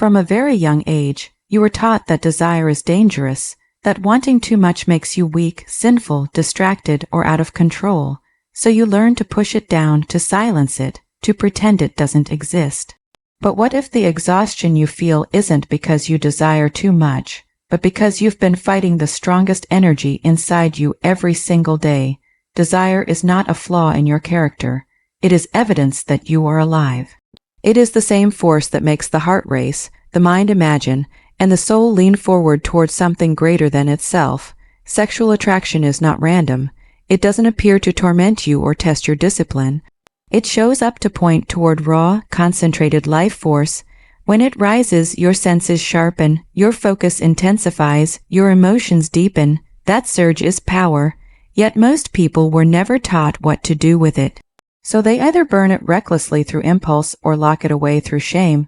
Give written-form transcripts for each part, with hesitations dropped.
From a very young age, you were taught that desire is dangerous, that wanting too much makes you weak, sinful, distracted, or out of control. So you learn to push it down, to silence it, to pretend it doesn't exist. But what if the exhaustion you feel isn't because you desire too much, but because you've been fighting the strongest energy inside you every single day? Desire is not a flaw in your character. It is evidence that you are alive. It is the same force that makes the heart race, the mind imagine, and the soul lean forward towards something greater than itself. Sexual attraction is not random. It doesn't appear to torment you or test your discipline. It shows up to point toward raw, concentrated life force. When it rises, your senses sharpen, your focus intensifies, your emotions deepen. That surge is power. Yet most people were never taught what to do with it. So they either burn it recklessly through impulse or lock it away through shame.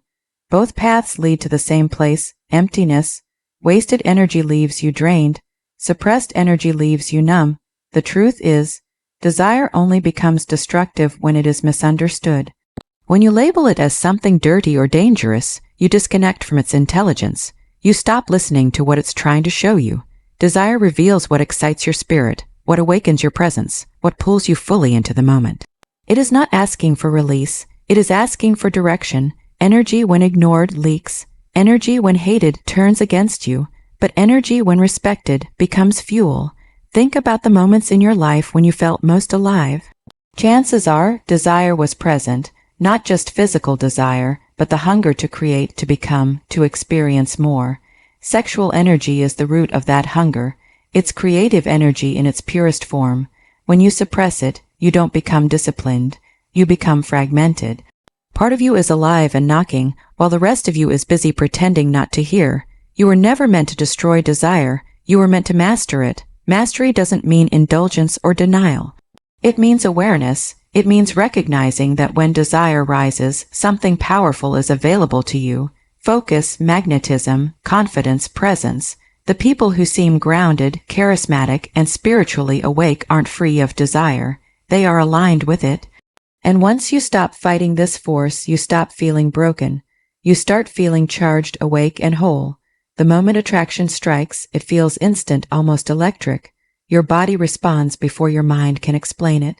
Both paths lead to the same place, emptiness. Wasted energy leaves you drained. Suppressed energy leaves you numb. The truth is, desire only becomes destructive when it is misunderstood. When you label it as something dirty or dangerous, you disconnect from its intelligence. You stop listening to what it's trying to show you. Desire reveals what excites your spirit, what awakens your presence, what pulls you fully into the moment. It is not asking for release. It is asking for direction. Energy when ignored leaks. Energy when hated turns against you. But energy when respected becomes fuel. Think about the moments in your life when you felt most alive. Chances are desire was present, not just physical desire, but the hunger to create, to become, to experience more. Sexual energy is the root of that hunger. It's creative energy in its purest form. When you suppress it, you don't become disciplined. You become fragmented. Part of you is alive and knocking, while the rest of you is busy pretending not to hear. You were never meant to destroy desire. You were meant to master it. Mastery doesn't mean indulgence or denial. It means awareness. It means recognizing that when desire rises, something powerful is available to you. Focus, magnetism, confidence, presence. The people who seem grounded, charismatic, and spiritually awake aren't free of desire. They are aligned with it. And once you stop fighting this force, you stop feeling broken. You start feeling charged, awake, and whole. The moment attraction strikes, it feels instant, almost electric. Your body responds before your mind can explain it.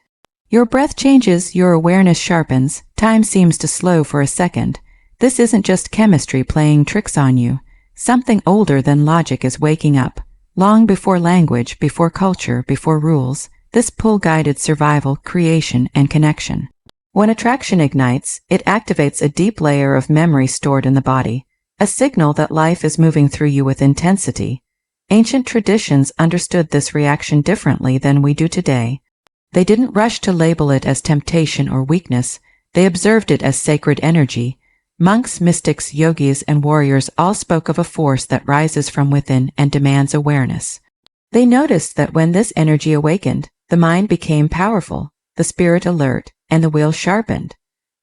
Your breath changes, your awareness sharpens, time seems to slow for a second. This isn't just chemistry playing tricks on you. Something older than logic is waking up. Long before language, before culture, before rules, this pull guided survival, creation, and connection. When attraction ignites, it activates a deep layer of memory stored in the body. A signal that life is moving through you with intensity. Ancient traditions understood this reaction differently than we do today. They didn't rush to label it as temptation or weakness. They observed it as sacred energy. Monks, mystics, yogis, and warriors all spoke of a force that rises from within and demands awareness. They noticed that when this energy awakened, the mind became powerful, the spirit alert, and the will sharpened.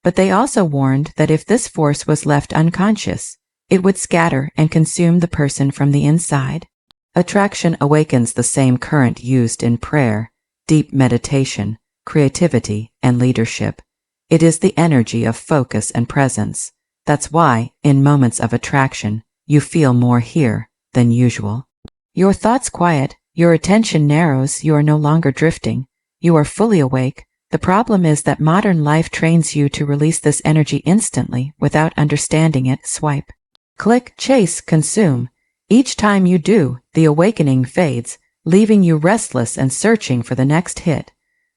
But they also warned that if this force was left unconscious, it would scatter and consume the person from the inside. Attraction awakens the same current used in prayer, deep meditation, creativity, and leadership. It is the energy of focus and presence. That's why, in moments of attraction, you feel more here than usual. Your thoughts quiet, your attention narrows, you are no longer drifting. You are fully awake. The problem is that modern life trains you to release this energy instantly without understanding it. Swipe. Click, chase, consume. Each time you do, the awakening fades, leaving you restless and searching for the next hit.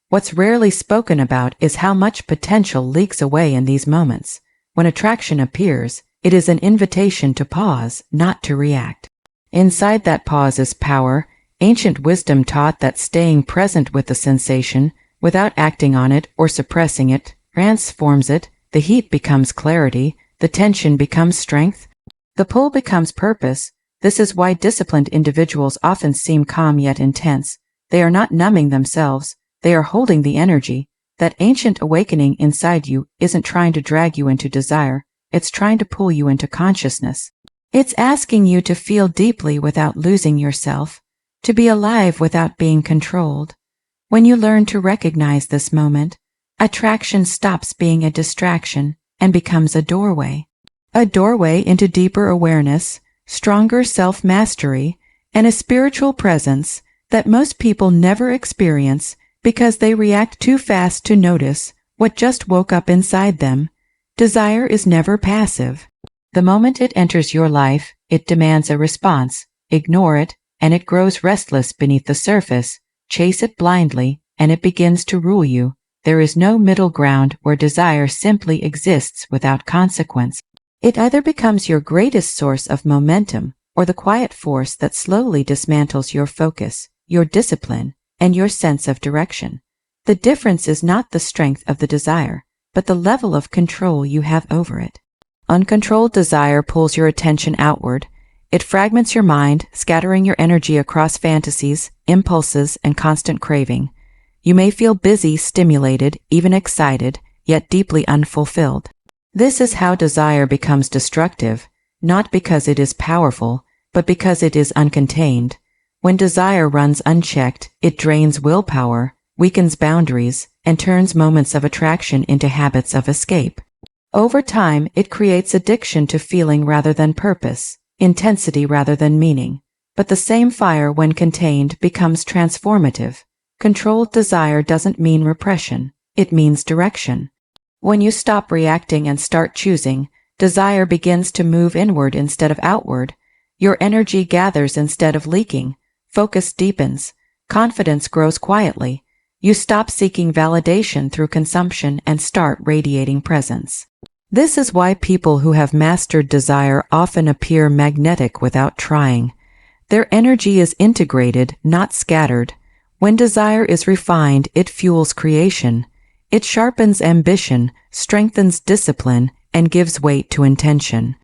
What's rarely spoken about is how much potential leaks away in these moments. When attraction appears, it is an invitation to pause, not to react. Inside that pause is power. Ancient wisdom taught that staying present with the sensation, without acting on it or suppressing it, transforms it. The heat becomes clarity. The tension becomes strength. The pull becomes purpose. This is why disciplined individuals often seem calm yet intense. They are not numbing themselves. They are holding the energy. That ancient awakening inside you isn't trying to drag you into desire. It's trying to pull you into consciousness. It's asking you to feel deeply without losing yourself, to be alive without being controlled. When you learn to recognize this moment, attraction stops being a distraction and becomes a doorway. a doorway into deeper awareness, stronger self-mastery, and a spiritual presence that most people never experience because they react too fast to notice what just woke up inside them. Desire is never passive. The moment it enters your life, it demands a response. Ignore it, and it grows restless beneath the surface. Chase it blindly, and it begins to rule you. There is no middle ground where desire simply exists without consequence. It either becomes your greatest source of momentum or the quiet force that slowly dismantles your focus, your discipline, and your sense of direction. The difference is not the strength of the desire, but the level of control you have over it. Uncontrolled desire pulls your attention outward. It fragments your mind, scattering your energy across fantasies, impulses, and constant craving. You may feel busy, stimulated, even excited, yet deeply unfulfilled. This is how desire becomes destructive, not because it is powerful, but because it is uncontained. When desire runs unchecked, it drains willpower, weakens boundaries, and turns moments of attraction into habits of escape. Over time, it creates addiction to feeling rather than purpose, intensity rather than meaning. But the same fire, when contained, becomes transformative. Controlled desire doesn't mean repression, it means direction. When you stop reacting and start choosing, desire begins to move inward instead of outward. Your energy gathers instead of leaking. Focus deepens. Confidence grows quietly. You stop seeking validation through consumption and start radiating presence. This is why people who have mastered desire often appear magnetic without trying. Their energy is integrated, not scattered. When desire is refined, it fuels creation. It sharpens ambition, strengthens discipline, and gives weight to intention.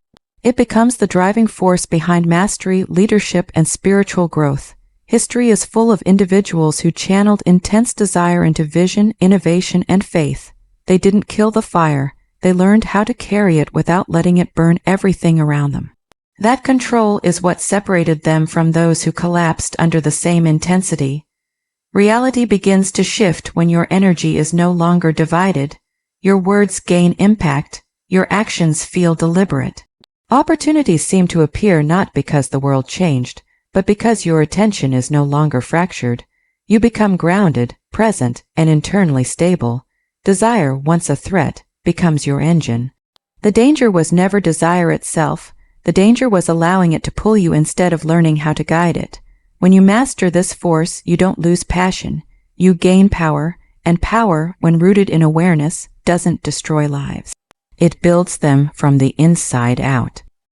It becomes the driving force behind mastery, leadership, and spiritual growth. History is full of individuals who channeled intense desire into vision, innovation, and faith. They didn't kill the fire. They learned how to carry it without letting it burn everything around them. That control is what separated them from those who collapsed under the same intensity. Reality begins to shift when your energy is no longer divided. Your words gain impact. Your actions feel deliberate. Opportunities seem to appear not because the world changed, but because your attention is no longer fractured. You become grounded, present, and internally stable. Desire, once a threat, becomes your engine. The danger was never desire itself. The danger was allowing it to pull you instead of learning how to guide it. When you master this force, you don't lose passion. You gain power, and power, when rooted in awareness, doesn't destroy lives. It builds them from the inside out.